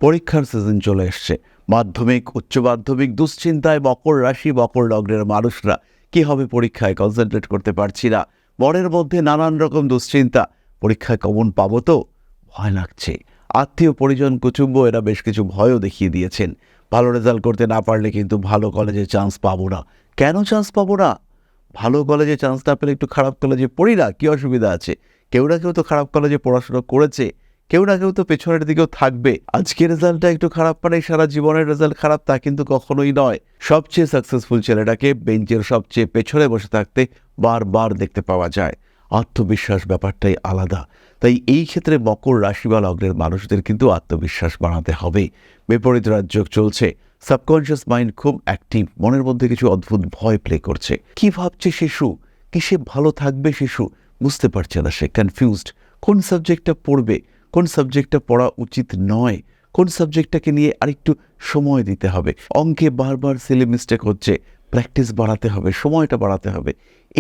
পরীক্ষার সিজন চলে এসছে। মাধ্যমিক, উচ্চ মাধ্যমিক দুশ্চিন্তায় মকর রাশি, মকর লগ্নের মানুষরা কি হবে পরীক্ষায় কনসেন্ট্রেট করতে পারছি না। মনের মধ্যে নানান রকম দুশ্চিন্তা, পরীক্ষায় কমন পাবো তো, ভয় লাগছে। আত্মীয় পরিজন কুটুম্ব এরা বেশ কিছু ভয়ও দেখিয়ে দিয়েছেন। ভালো রেজাল্ট করতে না পারলে কিন্তু ভালো কলেজে চান্স পাবো না। কেন চান্স পাবো না? ভালো কলেজে চান্স না পেলে একটু খারাপ কলেজে পড়ি না, কি অসুবিধা আছে? কেউ না কেউ তো খারাপ কলেজে পড়াশোনা করেছে, কেউ না কেউ তো পেছনের দিকেও থাকবে। আজকের রেজাল্টটা একটু খারাপ মানে সারা জীবনের রেজাল্ট খারাপ তা কিন্তু কখনোই নয়। সবচেয়ে সাকসেসফুল ছেলেটাকে বেঞ্চের সবচেয়ে পেছনে বসে থাকতে বারবার দেখতে পাওয়া যায়। আত্মবিশ্বাস ব্যাপারটাই আলাদা। তাই এই ক্ষেত্রে মকর রাশি বা লগ্নের মানুষদের কিন্তু আত্মবিশ্বাস বাড়াতে হবে। বিপরীত রাজযোগ চলছে, সাবকনশিয়াস মাইন্ড খুব অ্যাক্টিভ, মনের মধ্যে কিছু অদ্ভুত ভয় প্লে করছে। কি ভাবছে শিশু, কিসে ভালো থাকবে শিশু, বুঝতে পারছে না, সে কনফিউজড। কোন সাবজেক্টটা পড়বে, কোন সাবজেক্টটা পড়া উচিত নয়, কোন সাবজেক্টটাকে নিয়ে আরেকটু সময় দিতে হবে। অঙ্কে বারবার সিলি মিস্টেক হচ্ছে, প্র্যাকটিস বাড়াতে হবে, সময়টা বাড়াতে হবে।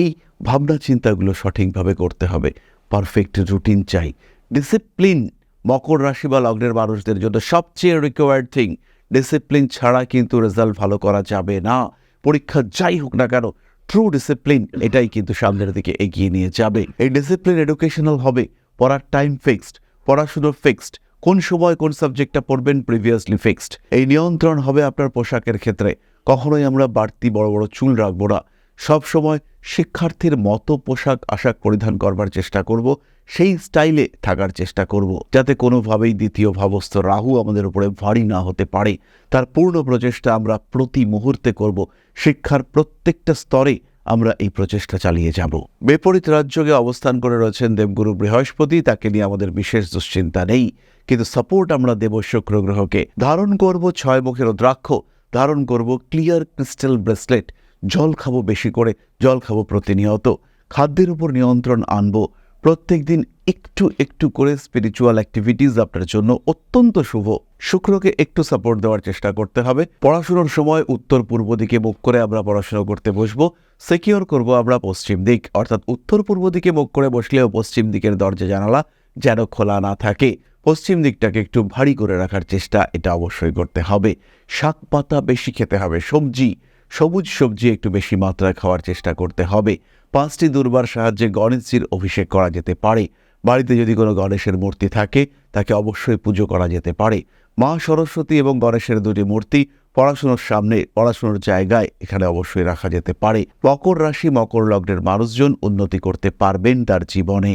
এই ভাবনা চিন্তাগুলো সঠিকভাবে করতে হবে। পারফেক্ট রুটিন চাই, ডিসিপ্লিন মকর রাশি বা লগ্নের মানুষদের জন্য সবচেয়ে রিকোয়ার্ড থিং। ডিসিপ্লিন ছাড়া কিন্তু রেজাল্ট ভালো করা যাবে না। পরীক্ষা যাই হোক না কেন, ট্রু ডিসিপ্লিন এটাই কিন্তু সামনের দিকে এগিয়ে নিয়ে যাবে। এই ডিসিপ্লিন এডুকেশনাল হবে, পড়ার টাইম ফিক্সড, পড়াশুনো ফিক্সড, কোন সময় কোন সাবজেক্টটা পড়বেন প্রিভিয়াসলি ফিক্সড। এই নিয়ন্ত্রণ হবে আপনার পোশাকের ক্ষেত্রে। কখনোই আমরা বাড়তি বড় বড় চুল রাখবো না। সব সময় শিক্ষার্থীর মতো পোশাক আশাক পরিধান করবার চেষ্টা করব, সেই স্টাইলে থাকার চেষ্টা করব, যাতে কোনোভাবেই দ্বিতীয় ভাবস্থ রাহু আমাদের উপরে ভারী না হতে পারে। তার পূর্ণ প্রচেষ্টা আমরা প্রতি মুহূর্তে করব। শিক্ষার প্রত্যেকটা স্তরে আমরা এই প্রচেষ্টা চালিয়ে যাব। বিপরীত রাজযোগে অবস্থান করে রয়েছেন দেবগুরু বৃহস্পতি, তাকে নিয়ে আমাদের বিশেষ দুশ্চিন্তা নেই, কিন্তু সাপোর্ট আমরা দেব শুক্র গ্রহকে। ধারণ করব 6 মুখের রুদ্রাক্ষ, ধারণ করব ক্লিয়ার ক্রিস্টাল ব্রেসলেট, জল খাবো বেশি করে, জল খাবো প্রতিনিয়ত, খাদ্যের উপর নিয়ন্ত্রণ আনবো। প্রত্যেক দিন একটু একটু করে স্পিরিচুয়াল অ্যাক্টিভিটিস আপনার জন্য অত্যন্ত শুভ। শুক্রকে একটু সাপোর্ট দেওয়ার চেষ্টা করতে হবে। পড়াশোনার সময় উত্তর পূর্ব দিকে মুখ করে আমরা পড়াশোনা করতে বসবো। সিকিউর করব আমরা পশ্চিম দিক, অর্থাৎ উত্তর পূর্ব দিকে মুখ করে বসলেও পশ্চিম দিকের দরজা জানালা যেন খোলা না থাকে। পশ্চিম দিকটাকে একটু ভারী করে রাখার চেষ্টা এটা অবশ্যই করতে হবে। শাক পাতা বেশি খেতে হবে, সবুজ সবজি একটু বেশি মাত্রায় খাওয়ার চেষ্টা করতে হবে। 5টি দুর্বার সাহায্যে গণেশজির অভিষেক করা যেতে পারে। বাড়িতে যদি কোনো গণেশের মূর্তি থাকে তাকে অবশ্যই পুজো করা যেতে পারে। মা সরস্বতী এবং গণেশের দুটি মূর্তি পড়াশোনার সামনে, পড়াশোনার জায়গায় এখানে অবশ্যই রাখা যেতে পারে। মকর রাশি, মকর লগ্নের মানুষজন উন্নতি করতে পারবেন তার জীবনে।